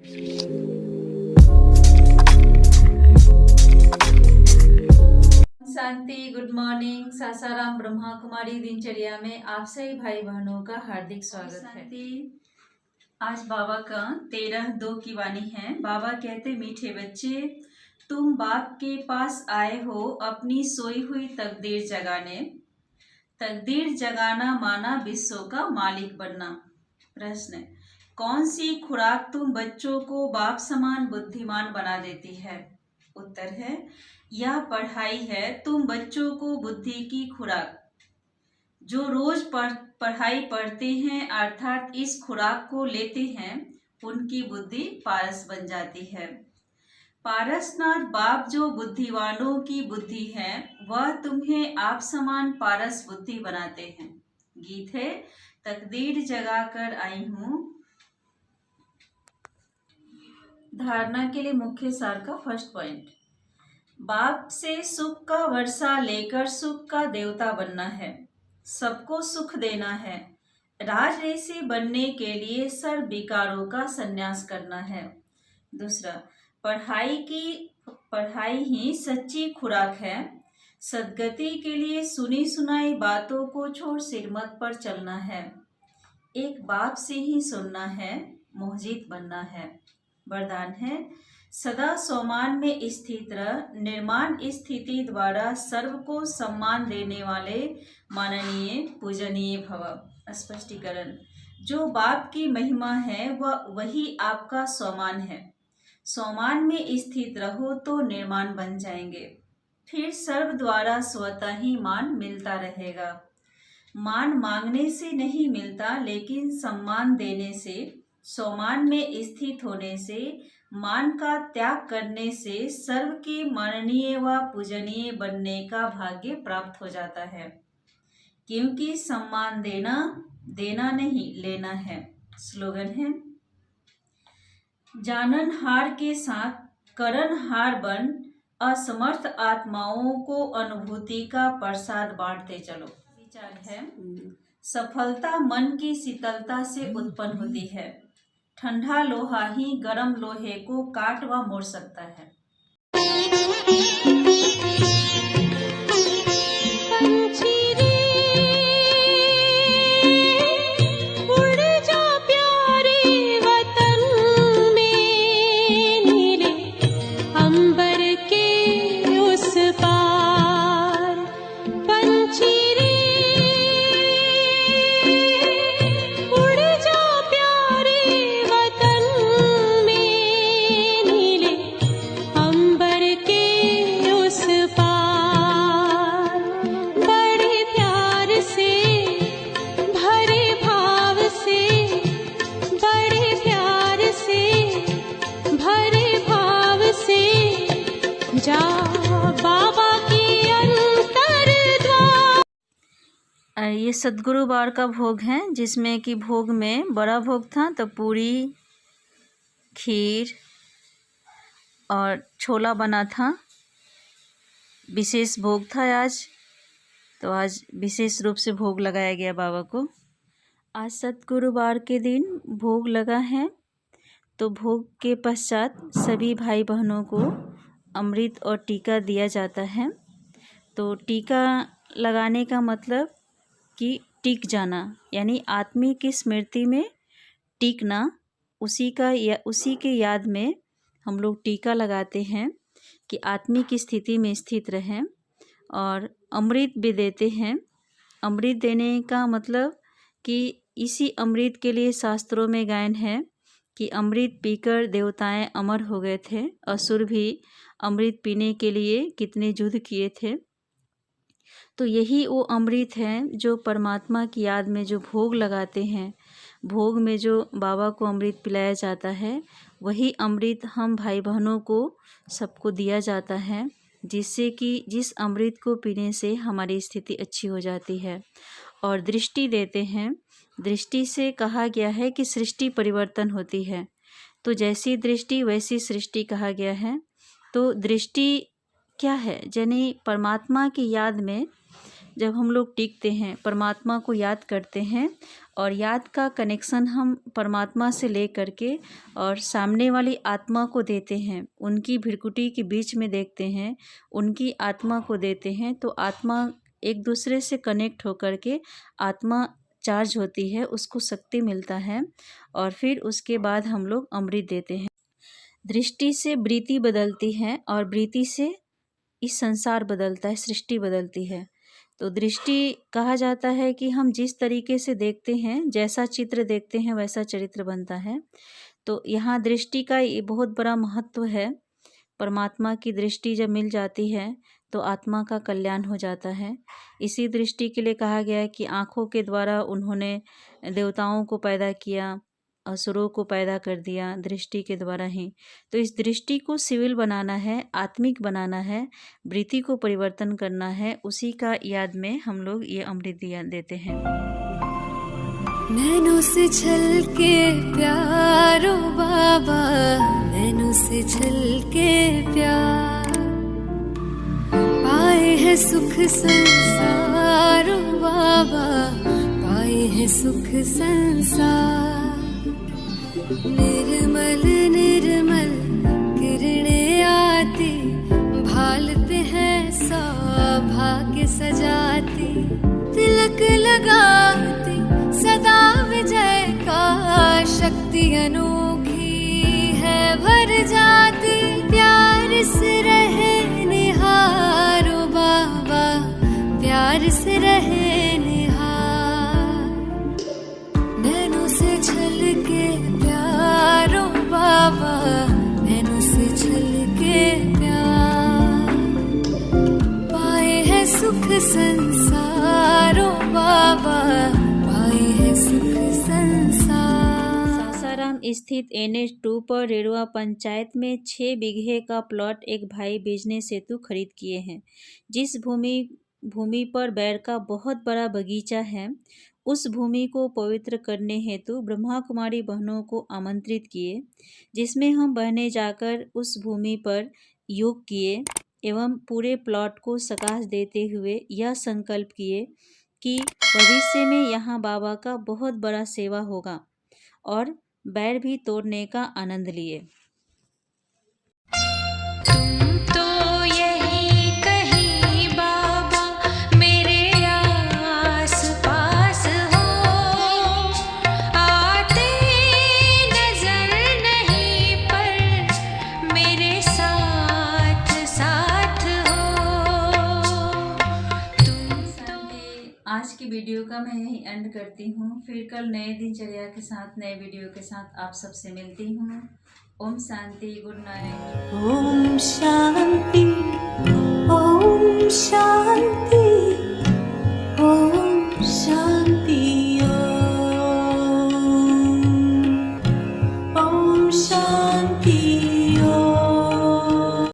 शांति। Good morning. Sasaram Brahma Kumari दिनचर्या में आप सभी भाई बहनों का हार्दिक स्वागत है। आज बाबा का 13-2 की वाणी है। बाबा कहते, मीठे बच्चे, तुम बाप के पास आए हो अपनी सोई हुई तकदीर जगाने। तकदीर जगाना माना विश्व का मालिक बनना। प्रश्न, कौन सी खुराक तुम बच्चों को बाप समान बुद्धिमान बना देती है? उत्तर है, यह पढ़ाई है। तुम बच्चों को बुद्धि की खुराक। जो रोज पढ़ाई पढ़ते हैं अर्थात इस खुराक को लेते हैं, उनकी बुद्धि पारस बन जाती है। पारसनाथ बाप जो बुद्धिवानों की बुद्धि है, वह तुम्हें आप समान पारस बुद्धि बनाते हैं। गीत है, तकदीर जगा कर आई हूँ। धारणा के लिए मुख्य सार का फर्स्ट पॉइंट, बाप से सुख का वर्षा लेकर सुख का देवता बनना है। सबको सुख देना है। राजऋषि बनने के लिए सर्व विकारों का संन्यास करना है। दूसरा, पढ़ाई ही सच्ची खुराक है। सद्गति के लिए सुनी सुनाई बातों को छोड़ सिरमत पर चलना है। एक बाप से ही सुनना है, मोहजित बनना है। वरदान है, सदा सोमान में स्थित रह, निर्माण स्थिति द्वारा सर्व को सम्मान देने वाले माननीय पूजनीय भव। स्पष्टीकरण, जो बाप की महिमा है वह वही आपका सोमान है। सोमान में स्थित रहो तो निर्माण बन जाएंगे, फिर सर्व द्वारा स्वतः ही मान मिलता रहेगा। मान मांगने से नहीं मिलता, लेकिन सम्मान देने से, सोमान में स्थित होने से, मान का त्याग करने से सर्व के माननीय व पूजनीय बनने का भाग्य प्राप्त हो जाता है। क्योंकि सम्मान देना नहीं, लेना है। स्लोगन है, जाननहार के साथ करनहार बन, असमर्थ आत्माओं को अनुभूति का प्रसाद बांटते चलो। विचार है, सफलता मन की शीतलता से उत्पन्न होती है। ठंडा लोहा ही गर्म लोहे को काट व मोड़ सकता है। ये सद्गुरु बार का भोग है, जिसमें कि भोग में बड़ा भोग था तो पूरी, खीर और छोला बना था। विशेष भोग था आज, तो आज विशेष रूप से भोग लगाया गया बाबा को। आज सद्गुरु बार के दिन भोग लगा है, तो भोग के पश्चात सभी भाई बहनों को अमृत और टीका दिया जाता है। तो टीका लगाने का मतलब कि टिक जाना, यानी आत्मिक की स्मृति में टिकना, उसी के याद में हम लोग टीका लगाते हैं कि आत्मिक की स्थिति में स्थित रहें। और अमृत भी देते हैं। अमृत देने का मतलब कि इसी अमृत के लिए शास्त्रों में गायन है कि अमृत पीकर देवताएं अमर हो गए थे। असुर भी अमृत पीने के लिए कितने युद्ध किए थे। तो यही वो अमृत है जो परमात्मा की याद में जो भोग लगाते हैं, भोग में जो बाबा को अमृत पिलाया जाता है, वही अमृत हम भाई बहनों को सबको दिया जाता है, जिससे कि जिस अमृत को पीने से हमारी स्थिति अच्छी हो जाती है। और दृष्टि देते हैं। दृष्टि से कहा गया है कि सृष्टि परिवर्तन होती है, तो जैसी दृष्टि वैसी सृष्टि कहा गया है। तो दृष्टि क्या है? यानी परमात्मा की याद में जब हम लोग टिकते हैं, परमात्मा को याद करते हैं और याद का कनेक्शन हम परमात्मा से ले करके और सामने वाली आत्मा को देते हैं, उनकी भृकुटी के बीच में देखते हैं, उनकी आत्मा को देते हैं, तो आत्मा एक दूसरे से कनेक्ट होकर के आत्मा चार्ज होती है, उसको शक्ति मिलता है और फिर उसके बाद हम लोग अमृत देते हैं। दृष्टि से वृत्ति बदलती है और वृत्ति से इस संसार बदलता है, सृष्टि बदलती है। तो दृष्टि कहा जाता है कि हम जिस तरीके से देखते हैं, जैसा चित्र देखते हैं वैसा चरित्र बनता है। तो यहाँ दृष्टि का ये बहुत बड़ा महत्व है। परमात्मा की दृष्टि जब मिल जाती है तो आत्मा का कल्याण हो जाता है। इसी दृष्टि के लिए कहा गया है कि आँखों के द्वारा उन्होंने देवताओं को पैदा किया, असुरों को पैदा कर दिया, दृष्टि के द्वारा ही। तो इस दृष्टि को सिविल बनाना है, आत्मिक बनाना है, वृत्ति को परिवर्तन करना है, उसी का याद में हम लोग ये अमृत देते हैं। नैनों से छलके प्यारो बाबा, नैनों से छलके प्यार, पाए है सुख संसारो बाबा, पाए है सुख संसार। निर्मल निर्मल किरणें आती, भाल पे है सौभाग्य सजाती, तिलक लगाती सदा विजय का, शक्ति अनोखी है भर जाती, प्यार से रहे निहारो बाबा, प्यार से रहे निहार। नैनों से छलके प्यारो बाबा, नैनों से छलके प्यार, पाए है सुख संसारो बाबा, पाए है सुख संसार। सासाराम स्थित NH2 पर रेरुआ पंचायत में 6 बीघे का प्लॉट एक भाई बिजनेस हेतु खरीद किए हैं। जिस भूमि पर बैर का बहुत बड़ा बगीचा है, उस भूमि को पवित्र करने हेतु ब्रह्मा कुमारी बहनों को आमंत्रित किए, जिसमें हम बहनें जाकर उस भूमि पर योग किए एवं पूरे प्लॉट को सकाश देते हुए यह संकल्प किए कि भविष्य में यहाँ बाबा का बहुत बड़ा सेवा होगा और बैर भी तोड़ने का आनंद लिए। आज की वीडियो का मैं यही एंड करती हूँ। फिर कल नए दिनचर्या के साथ, नए वीडियो के साथ आप सबसे मिलती हूँ। Om Shanti, good night. ओम शांति।